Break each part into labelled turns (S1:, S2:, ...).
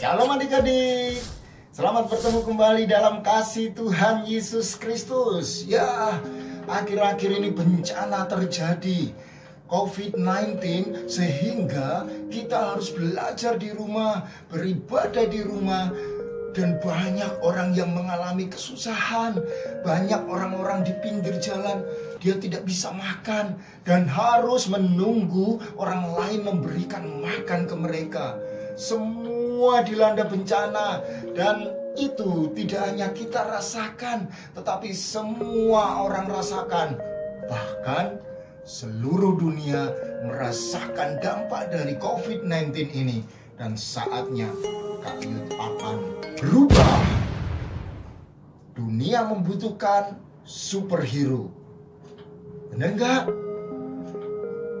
S1: Shalom adik-adik. Selamat bertemu kembali dalam kasih Tuhan Yesus Kristus. Ya, akhir-akhir ini bencana terjadi COVID-19 sehingga kita harus belajar di rumah, beribadah di rumah. Dan banyak orang yang mengalami kesusahan. Banyak orang-orang di pinggir jalan, dia tidak bisa makan dan harus menunggu orang lain memberikan makan ke mereka. Semua dilanda bencana, dan itu tidak hanya kita rasakan, tetapi semua orang rasakan. Bahkan seluruh dunia merasakan dampak dari COVID-19 ini. Dan saatnya Kak Yud akan berubah. Dunia membutuhkan superhero. Benar nggak?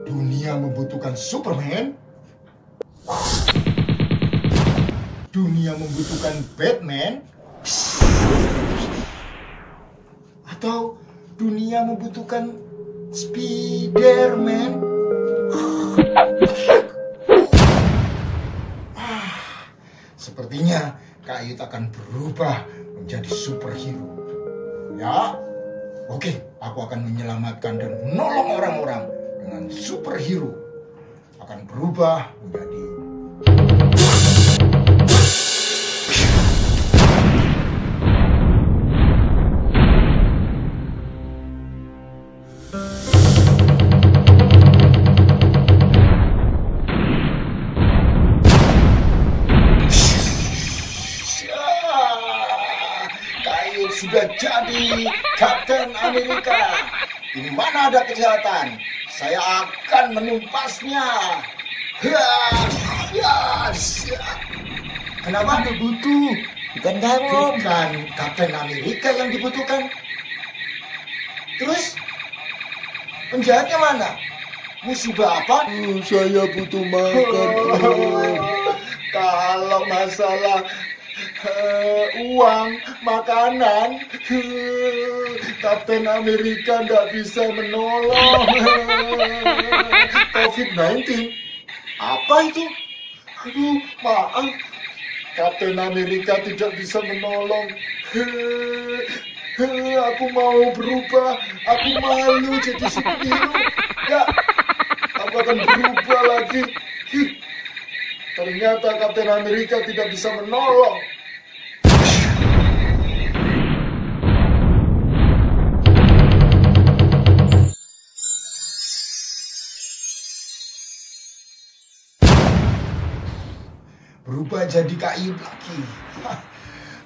S1: Dunia membutuhkan Superman. Dunia membutuhkan Batman. Atau dunia membutuhkan Spiderman. Sepertinya Kak Yud akan berubah menjadi superhero. Ya, oke, aku akan menyelamatkan dan menolong orang-orang dengan superhero. Akan berubah menjadi sudah jadi Kapten Amerika. Di mana ada kejahatan, saya akan menumpasnya. Kenapa Anda butuh? Bukan kamu. Bukan Kapten Amerika yang dibutuhkan. Terus penjahatnya mana? Musibah apa?
S2: Saya butuh makan.
S1: Kalau masalah uang, makanan, Kapten Amerika nggak bisa menolong. COVID-19? Apa itu? Aduh, maaf. Kapten Amerika tidak bisa menolong. Aku mau berubah. Aku malu jadi superhero. Ya, aku akan berubah lagi. Ternyata Kapten Amerika tidak bisa menolong. Berubah jadi Kak Yud lagi.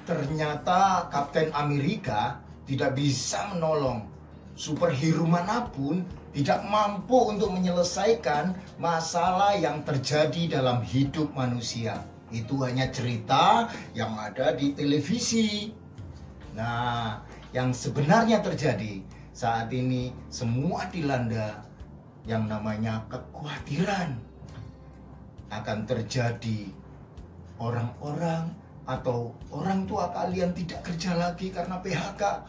S1: Ternyata Kapten Amerika tidak bisa menolong. Superhero manapun tidak mampu untuk menyelesaikan masalah yang terjadi dalam hidup manusia. Itu hanya cerita yang ada di televisi. Nah, yang sebenarnya terjadi saat ini semua dilanda yang namanya kekhawatiran akan terjadi. Orang-orang atau orang tua kalian tidak kerja lagi karena PHK,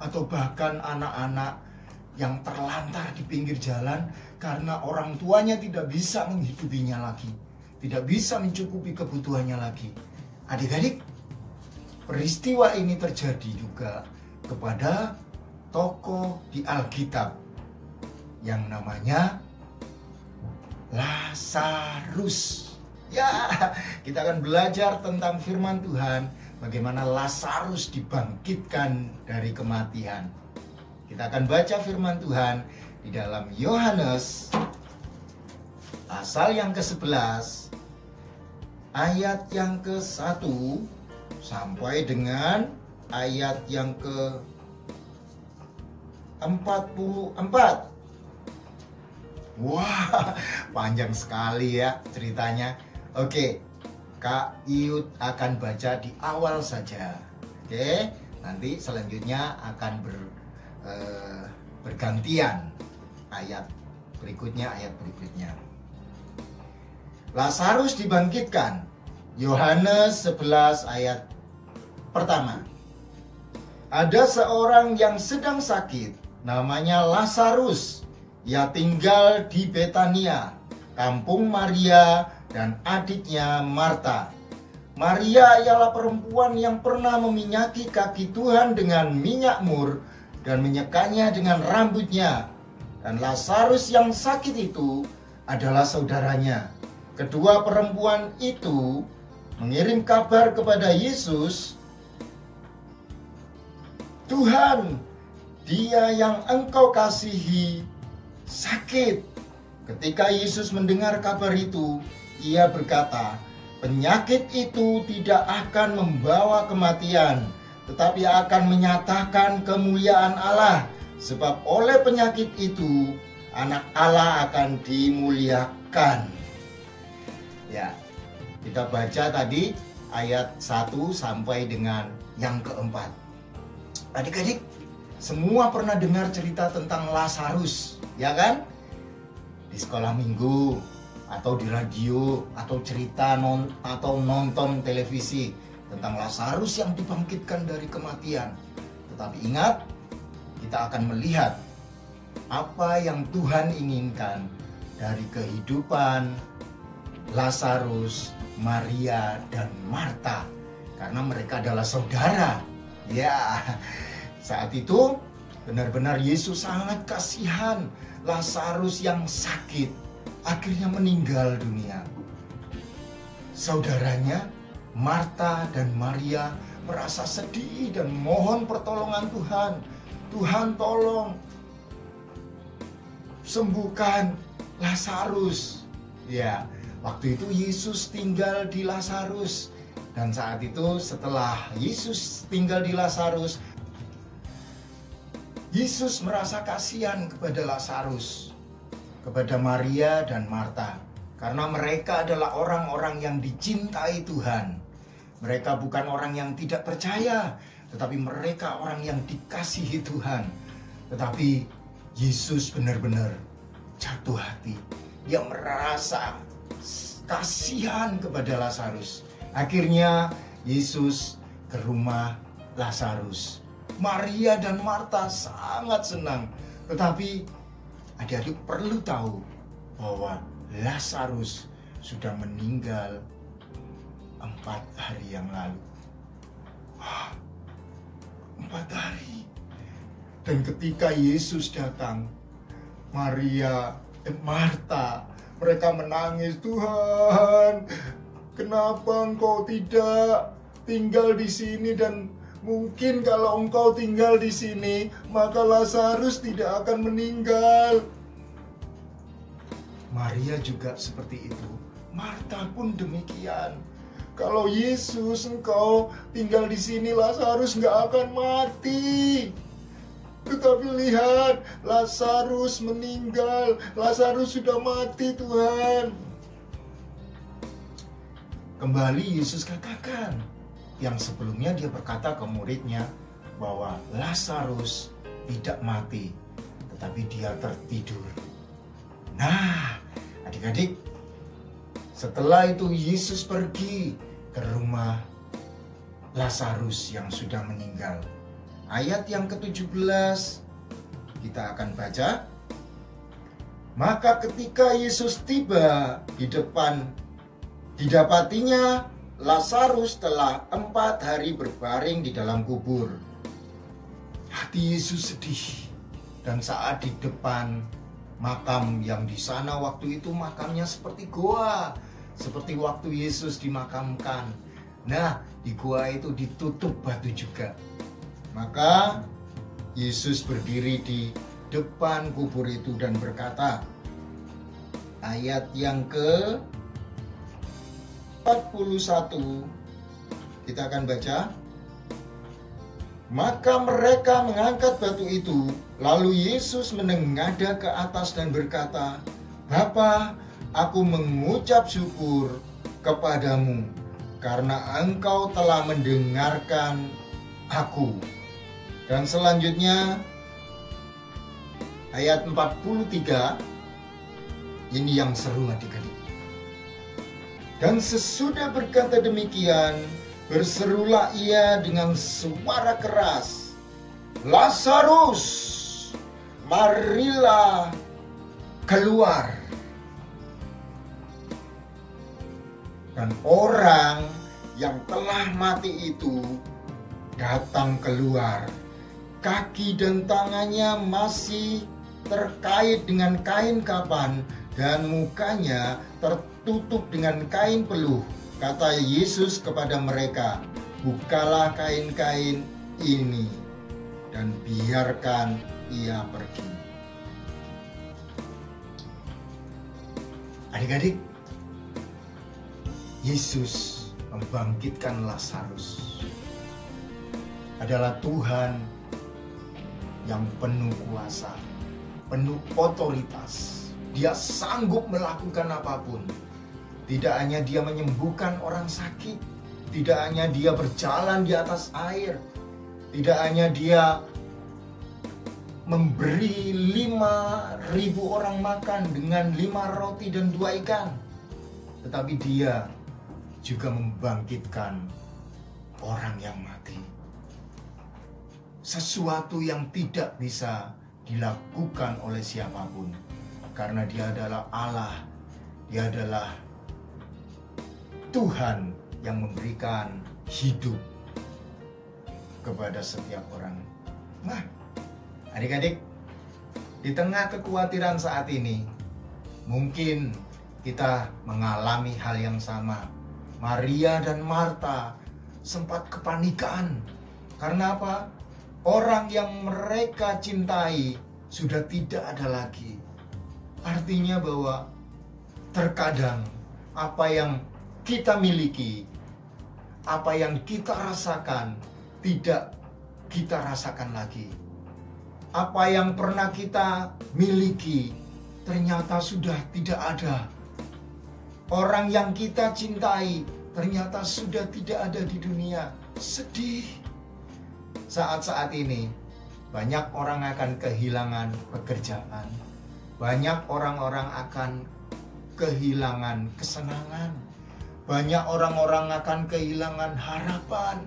S1: atau bahkan anak-anak yang terlantar di pinggir jalan karena orang tuanya tidak bisa menghidupinya lagi, tidak bisa mencukupi kebutuhannya lagi. Adik-adik, peristiwa ini terjadi juga kepada tokoh di Alkitab yang namanya Lazarus. Ya, kita akan belajar tentang firman Tuhan, bagaimana Lazarus dibangkitkan dari kematian. Kita akan baca firman Tuhan di dalam Yohanes pasal yang ke-11 ayat yang ke-1 sampai dengan ayat yang ke-44. Wah, panjang sekali ya ceritanya. Oke, Kak Yud akan baca di awal saja. Oke, nanti selanjutnya akan bergantian ayat berikutnya. Lazarus dibangkitkan. Yohanes 11 ayat pertama. Ada seorang yang sedang sakit, namanya Lazarus. Ia tinggal di Betania, kampung Maria dan adiknya Marta. Maria ialah perempuan yang pernah meminyaki kaki Tuhan dengan minyak mur dan menyekanya dengan rambutnya. Dan Lazarus yang sakit itu adalah saudaranya. Kedua perempuan itu mengirim kabar kepada Yesus, "Tuhan, dia yang engkau kasihi sakit." Ketika Yesus mendengar kabar itu, ia berkata, "Penyakit itu tidak akan membawa kematian, tetapi akan menyatakan kemuliaan Allah. Sebab oleh penyakit itu, anak Allah akan dimuliakan." Ya, kita baca tadi ayat 1 sampai dengan yang keempat. Adik-adik, semua pernah dengar cerita tentang Lazarus, ya kan? Di sekolah minggu, atau di radio, atau cerita atau nonton televisi tentang Lazarus yang dibangkitkan dari kematian. Tetapi ingat, kita akan melihat apa yang Tuhan inginkan dari kehidupan Lazarus, Maria, dan Marta, karena mereka adalah saudara. Ya, saat itu benar-benar Yesus sangat kasihan Lazarus yang sakit, akhirnya meninggal dunia. Saudaranya Marta dan Maria merasa sedih dan mohon pertolongan Tuhan. "Tuhan, tolong sembuhkan Lazarus." Ya, waktu itu Yesus tinggal di Lazarus. Dan saat itu setelah Yesus tinggal di Lazarus, Yesus merasa kasihan kepada Lazarus, kepada Maria dan Marta, karena mereka adalah orang-orang yang dicintai Tuhan. Mereka bukan orang yang tidak percaya, tetapi mereka orang yang dikasihi Tuhan. Tetapi Yesus benar-benar jatuh hati. Dia merasa kasihan kepada Lazarus. Akhirnya Yesus ke rumah Lazarus. Maria dan Marta sangat senang. Tetapi adik-adik perlu tahu bahwa Lazarus sudah meninggal 4 hari yang lalu. 4 hari. Dan ketika Yesus datang, Marta, mereka menangis, "Tuhan, kenapa Engkau tidak tinggal di sini? Dan mungkin kalau Engkau tinggal di sini, maka Lazarus tidak akan meninggal." Maria juga seperti itu. Marta pun demikian. "Kalau Yesus, Engkau tinggal di sini, Lazarus nggak akan mati. Tetapi lihat, Lazarus meninggal. Lazarus sudah mati, Tuhan." Kembali Yesus katakan, yang sebelumnya dia berkata ke muridnya bahwa Lazarus tidak mati, tetapi dia tertidur. Nah, adik-adik, setelah itu Yesus pergi ke rumah Lazarus yang sudah meninggal. Ayat yang ke-17 kita akan baca. "Maka ketika Yesus tiba di depan, didapatinya Lazarus telah 4 hari berbaring di dalam kubur." Hati Yesus sedih. Dan saat di depan makam yang di sana waktu itu makamnya seperti goa, seperti waktu Yesus dimakamkan. Nah, di goa itu ditutup batu juga. Maka Yesus berdiri di depan kubur itu dan berkata, ayat yang ke-41 kita akan baca. Maka mereka mengangkat batu itu, lalu Yesus menengadah ke atas dan berkata, "Bapa, aku mengucap syukur kepadamu karena Engkau telah mendengarkan aku." Dan selanjutnya ayat 43, ini yang seru adik-adik. Dan sesudah berkata demikian, berserulah ia dengan suara keras, "Lazarus, marilah keluar." Dan orang yang telah mati itu datang keluar. Kaki dan tangannya masih terkait dengan kain kapan dan mukanya tertutup dengan kain peluh. Kata Yesus kepada mereka, "Bukalah kain-kain ini dan biarkan ia pergi." Adik-adik, Yesus membangkitkan Lazarus adalah Tuhan yang penuh kuasa, penuh otoritas. Dia sanggup melakukan apapun. Tidak hanya dia menyembuhkan orang sakit, tidak hanya dia berjalan di atas air, tidak hanya dia memberi 5.000 orang makan dengan 5 roti dan 2 ikan. Tetapi dia juga membangkitkan orang yang mati. Sesuatu yang tidak bisa dilakukan oleh siapapun. Karena dia adalah Allah, dia adalah Tuhan yang memberikan hidup kepada setiap orang. Nah, adik-adik, di tengah kekhawatiran saat ini, mungkin kita mengalami hal yang sama. Maria dan Marta sempat kepanikan. Karena apa? Orang yang mereka cintai sudah tidak ada lagi. Artinya bahwa terkadang apa yang kita miliki, apa yang kita rasakan, tidak kita rasakan lagi. Apa yang pernah kita miliki ternyata sudah tidak ada. Orang yang kita cintai ternyata sudah tidak ada di dunia. Sedih. Saat-saat ini banyak orang akan kehilangan pekerjaan. Banyak orang-orang akan kehilangan kesenangan. Banyak orang-orang akan kehilangan harapan.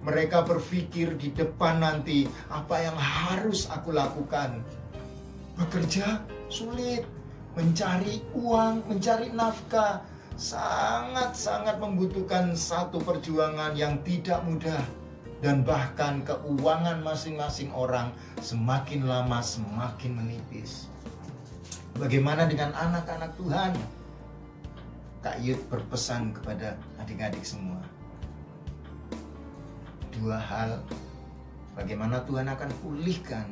S1: Mereka berpikir di depan nanti, apa yang harus aku lakukan? Bekerja sulit, mencari uang, mencari nafkah, sangat-sangat membutuhkan satu perjuangan yang tidak mudah. Dan bahkan keuangan masing-masing orang semakin lama semakin menipis. Bagaimana dengan anak-anak Tuhan? Kak Yud berpesan kepada adik-adik semua. 2 hal, bagaimana Tuhan akan pulihkan,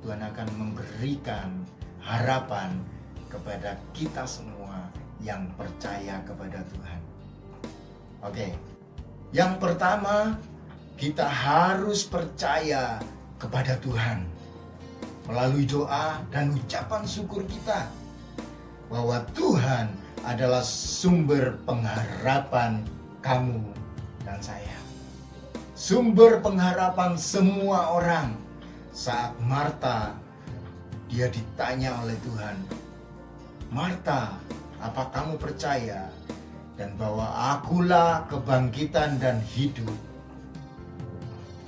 S1: Tuhan akan memberikan harapan kepada kita semua yang percaya kepada Tuhan. Oke, yang pertama, kita harus percaya kepada Tuhan melalui doa dan ucapan syukur kita bahwa Tuhan adalah sumber pengharapan kamu dan saya. Sumber pengharapan semua orang. Saat Marta, dia ditanya oleh Tuhan, "Marta, apa kamu percaya dan bahwa akulah kebangkitan dan hidup?"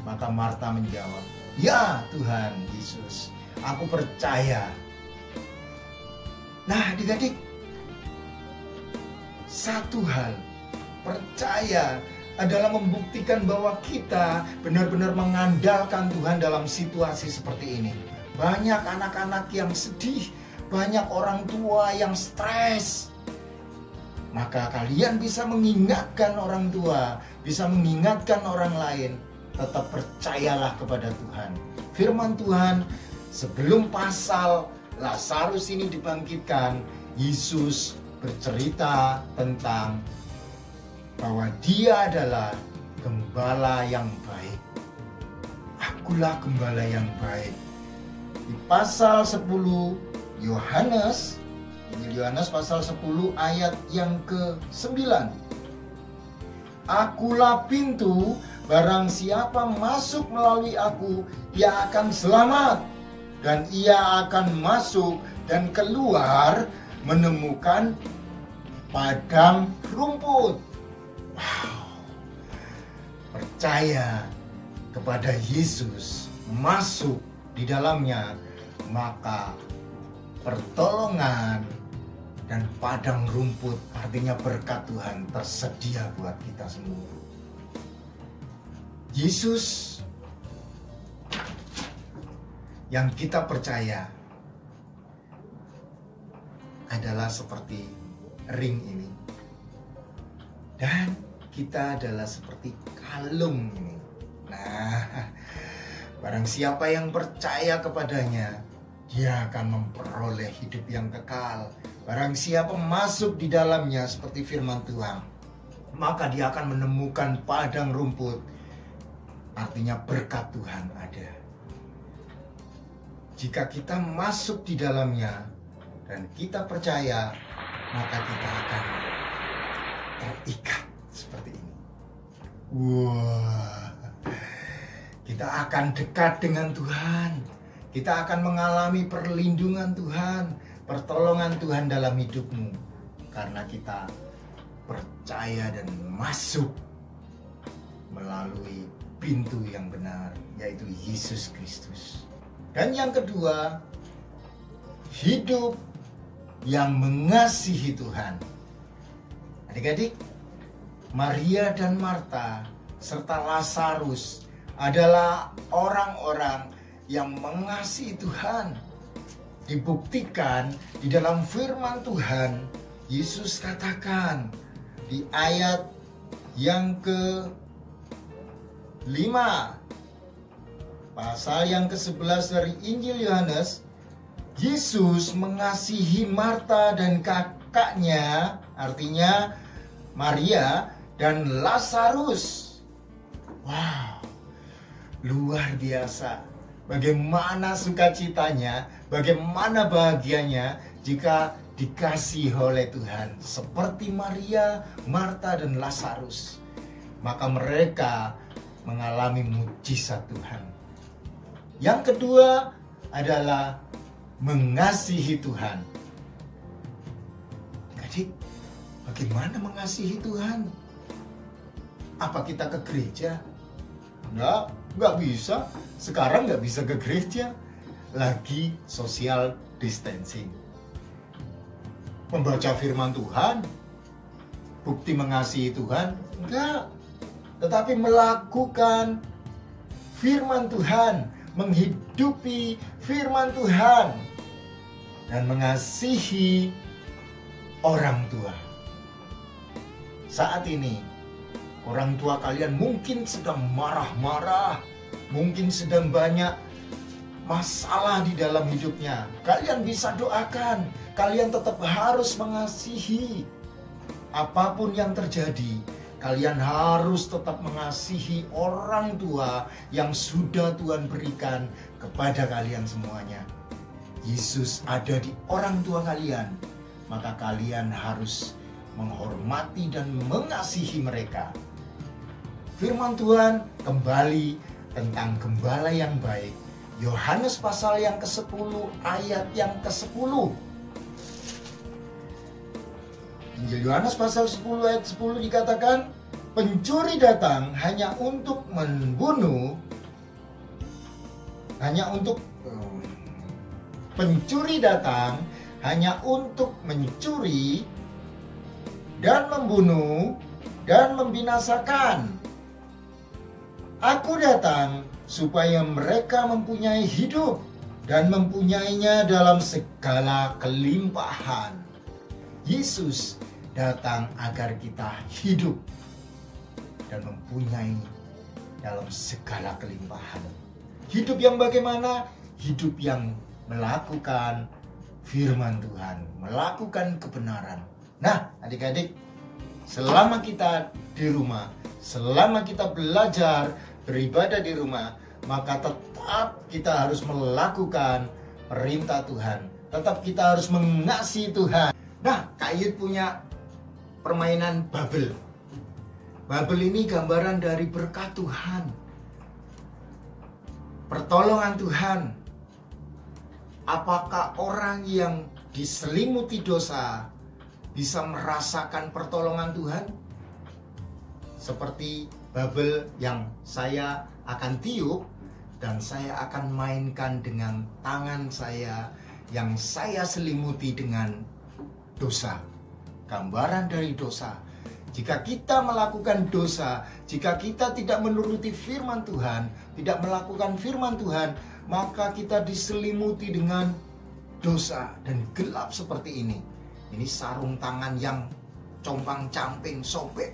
S1: Maka Marta menjawab, "Ya Tuhan Yesus, aku percaya." Nah, adik-adik, satu hal, percaya adalah membuktikan bahwa kita benar-benar mengandalkan Tuhan dalam situasi seperti ini. Banyak anak-anak yang sedih, banyak orang tua yang stres. Maka kalian bisa mengingatkan orang tua, bisa mengingatkan orang lain, tetap percayalah kepada Tuhan. Firman Tuhan sebelum pasal Lazarus ini dibangkitkan, Yesus bercerita tentang bahwa dia adalah gembala yang baik. Akulah gembala yang baik. Di pasal 10 Yohanes pasal 10 ayat yang ke-9. Akulah pintu, barang siapa masuk melalui aku, ia akan selamat. Dan ia akan masuk dan keluar menemukan padang rumput. Wow. Percaya kepada Yesus, masuk di dalamnya, maka pertolongan, dan padang rumput, artinya berkat Tuhan tersedia buat kita semua. Yesus yang kita percaya adalah seperti ring ini, dan kita adalah seperti kalung ini. Nah, barang siapa yang percaya kepadanya, dia akan memperoleh hidup yang kekal. Barang siapa masuk di dalamnya seperti firman Tuhan, maka dia akan menemukan padang rumput, artinya berkat Tuhan ada. Jika kita masuk di dalamnya dan kita percaya, maka kita akan terikat seperti ini. Wah, kita akan dekat dengan Tuhan. Kita akan mengalami perlindungan Tuhan, pertolongan Tuhan dalam hidupmu, karena kita percaya dan masuk melalui pintu yang benar, yaitu Yesus Kristus. Dan yang kedua, hidup yang mengasihi Tuhan. Adik-adik, Maria dan Marta serta Lazarus adalah orang-orang yang mengasihi Tuhan. Dibuktikan di dalam firman Tuhan. Yesus katakan di ayat yang ke-5, pasal yang ke-11 dari Injil Yohanes, Yesus mengasihi Marta dan kakaknya, artinya Maria dan Lazarus. Wow, luar biasa. Bagaimana sukacitanya, bagaimana bahagianya jika dikasih oleh Tuhan seperti Maria, Marta, dan Lazarus. Maka mereka mengalami mujizat Tuhan. Yang kedua adalah mengasihi Tuhan. Jadi, bagaimana mengasihi Tuhan? Apa kita ke gereja? Nggak bisa. Sekarang nggak bisa ke gereja. Lagi social distancing. Membaca firman Tuhan, bukti mengasihi Tuhan? Enggak. Tetapi melakukan firman Tuhan, menghidupi firman Tuhan, dan mengasihi orang tua. Saat ini, orang tua kalian mungkin sedang marah-marah, mungkin sedang banyak masalah di dalam hidupnya. Kalian bisa doakan, kalian tetap harus mengasihi. Apapun yang terjadi, kalian harus tetap mengasihi orang tua yang sudah Tuhan berikan kepada kalian semuanya. Yesus ada di orang tua kalian, maka kalian harus menghormati dan mengasihi mereka. Firman Tuhan kembali tentang gembala yang baik. Yohanes pasal yang ke-10 ayat yang ke-10. Injil Yohanes pasal 10 ayat 10 dikatakan, pencuri datang hanya untuk membunuh, pencuri datang hanya untuk mencuri dan membunuh dan membinasakan. Aku datang supaya mereka mempunyai hidup dan mempunyainya dalam segala kelimpahan. Yesus datang agar kita hidup dan mempunyai dalam segala kelimpahan. Hidup yang bagaimana? Hidup yang melakukan firman Tuhan, melakukan kebenaran. Nah, adik-adik, selama kita di rumah, selama kita belajar beribadah di rumah, maka tetap kita harus melakukan perintah Tuhan. Tetap kita harus mengasihi Tuhan. Nah, Kayut punya permainan Babel. Babel ini gambaran dari berkat Tuhan, pertolongan Tuhan. Apakah orang yang diselimuti dosa bisa merasakan pertolongan Tuhan? Seperti Babel yang saya akan tiup dan saya akan mainkan dengan tangan saya yang saya selimuti dengan dosa. Gambaran dari dosa. Jika kita melakukan dosa, jika kita tidak menuruti firman Tuhan, tidak melakukan firman Tuhan, maka kita diselimuti dengan dosa dan gelap seperti ini. Ini sarung tangan yang compang-camping, sobek.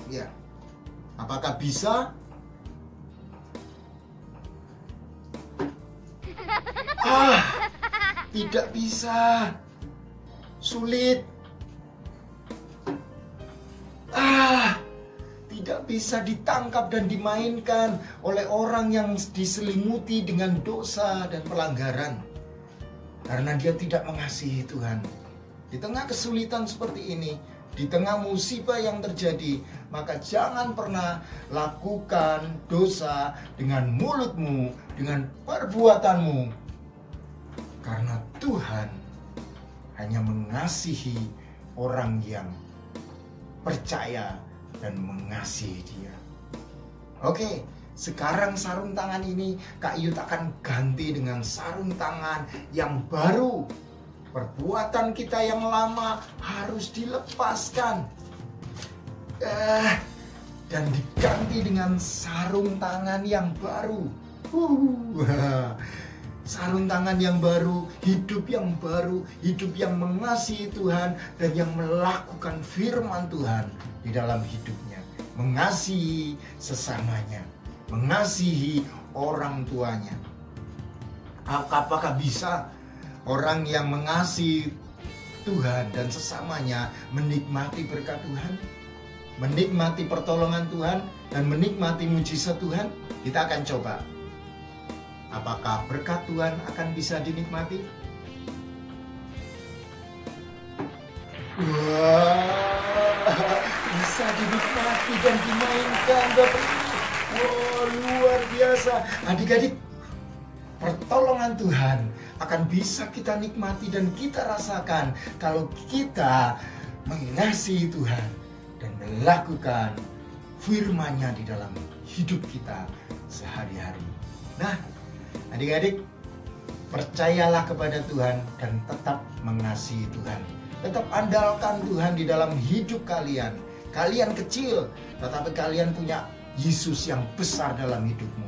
S1: Ya. Apakah bisa? Tidak bisa. Sulit. Tidak bisa ditangkap dan dimainkan oleh orang yang diselimuti dengan dosa dan pelanggaran. Karena dia tidak mengasihi Tuhan. Di tengah kesulitan seperti ini, di tengah musibah yang terjadi, maka jangan pernah lakukan dosa dengan mulutmu, dengan perbuatanmu. Karena Tuhan hanya mengasihi orang yang percaya dan mengasihi Dia. Oke, sekarang sarung tangan ini Kak Yud akan ganti dengan sarung tangan yang baru. Perbuatan kita yang lama harus dilepaskan dan diganti dengan sarung tangan yang baru. Sarung tangan yang baru, hidup yang baru, hidup yang mengasihi Tuhan dan yang melakukan firman Tuhan di dalam hidupnya. Mengasihi sesamanya, mengasihi orang tuanya. Apakah bisa orang yang mengasihi Tuhan dan sesamanya menikmati berkat Tuhan, menikmati pertolongan Tuhan, dan menikmati mujizat Tuhan? Kita akan coba. Apakah berkat Tuhan akan bisa dinikmati? Wah, bisa dinikmati dan dimainkan, Bapak Ibu. Wah, luar biasa. Adik-adik, pertolongan Tuhan akan bisa kita nikmati dan kita rasakan kalau kita mengasihi Tuhan dan melakukan firman-Nya di dalam hidup kita sehari-hari. Nah, adik-adik, percayalah kepada Tuhan dan tetap mengasihi Tuhan. Tetap andalkan Tuhan di dalam hidup kalian. Kalian kecil, tetapi kalian punya Yesus yang besar dalam hidupmu.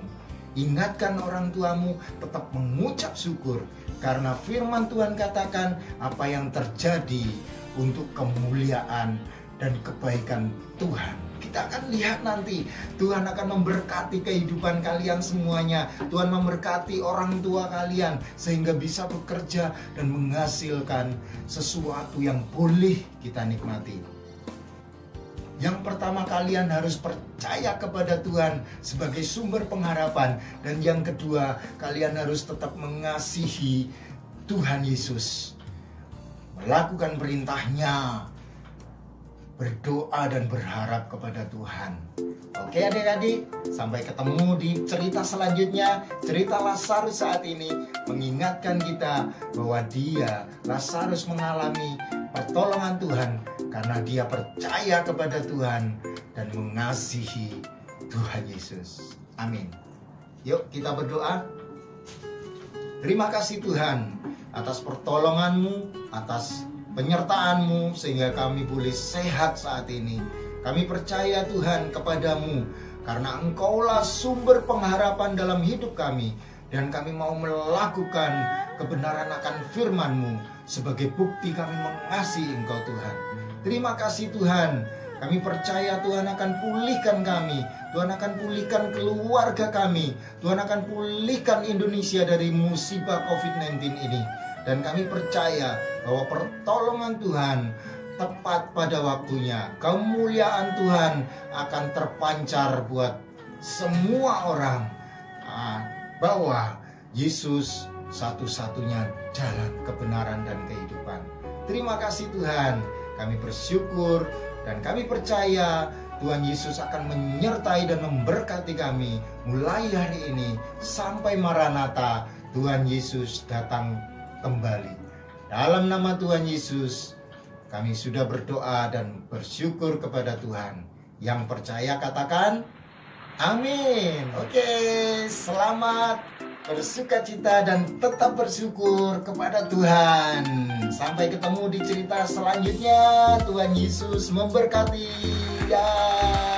S1: Ingatkan orang tuamu, tetap mengucap syukur. Karena firman Tuhan katakan apa yang terjadi untuk kemuliaan dan kebaikan Tuhan. Kita akan lihat nanti Tuhan akan memberkati kehidupan kalian semuanya. Tuhan memberkati orang tua kalian sehingga bisa bekerja dan menghasilkan sesuatu yang boleh kita nikmati. Yang pertama, kalian harus percaya kepada Tuhan sebagai sumber pengharapan. Dan yang kedua, kalian harus tetap mengasihi Tuhan Yesus, melakukan perintahnya, berdoa dan berharap kepada Tuhan. Oke adik-adik, sampai ketemu di cerita selanjutnya. Cerita Lazarus saat ini mengingatkan kita bahwa Lazarus mengalami pertolongan Tuhan karena dia percaya kepada Tuhan dan mengasihi Tuhan Yesus. Amin. Yuk kita berdoa. Terima kasih Tuhan atas pertolongan-Mu, atas penyertaan-Mu sehingga kami boleh sehat saat ini. Kami percaya Tuhan kepadamu karena Engkaulah sumber pengharapan dalam hidup kami. Dan kami mau melakukan kebenaran akan firman-Mu sebagai bukti kami mengasihi Engkau Tuhan. Terima kasih Tuhan. Kami percaya Tuhan akan pulihkan kami. Tuhan akan pulihkan keluarga kami. Tuhan akan pulihkan Indonesia dari musibah COVID-19 ini. Dan kami percaya bahwa pertolongan Tuhan tepat pada waktunya. Kemuliaan Tuhan akan terpancar buat semua orang. Bahwa Yesus satu-satunya jalan kebenaran dan kehidupan. Terima kasih Tuhan. Kami bersyukur dan kami percaya Tuhan Yesus akan menyertai dan memberkati kami mulai hari ini sampai Maranatha Tuhan Yesus datang kembali. Dalam nama Tuhan Yesus kami sudah berdoa dan bersyukur kepada Tuhan. Yang percaya katakan amin. Oke, selamat bersukacita dan tetap bersyukur kepada Tuhan. Sampai ketemu di cerita selanjutnya. Tuhan Yesus memberkati. Ya.